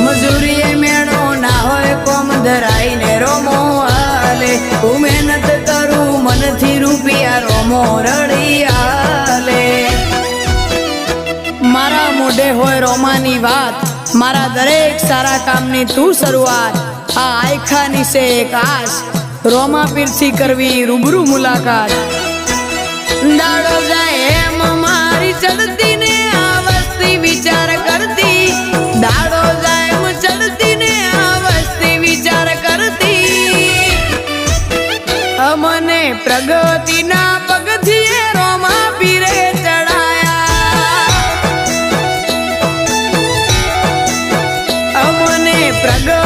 મજૂરીએ મેળો ના હોય કોમ ધરાઈને રોમો હાલે હું મહેનત કરું મનથી રૂપિયા રોમો રડી હાલે મારા મોઢે હોય રોમાની વાત મારા દરેક સારા કામની તું શરૂઆત આ આયખાની છે એક આશ રોમા પીરથી કરવી રૂબરૂ મુલાકાત દાડો જાય એમ મારી ચડતી ને આ વસ્તી વિચાર કરતી દાડો જાય એમ ચડતી ને આ વસ્તી વિચાર કરતી અમને પ્રગતિના પગથિયે રોમા પીરે ચડાયા અમને પ્રગતિ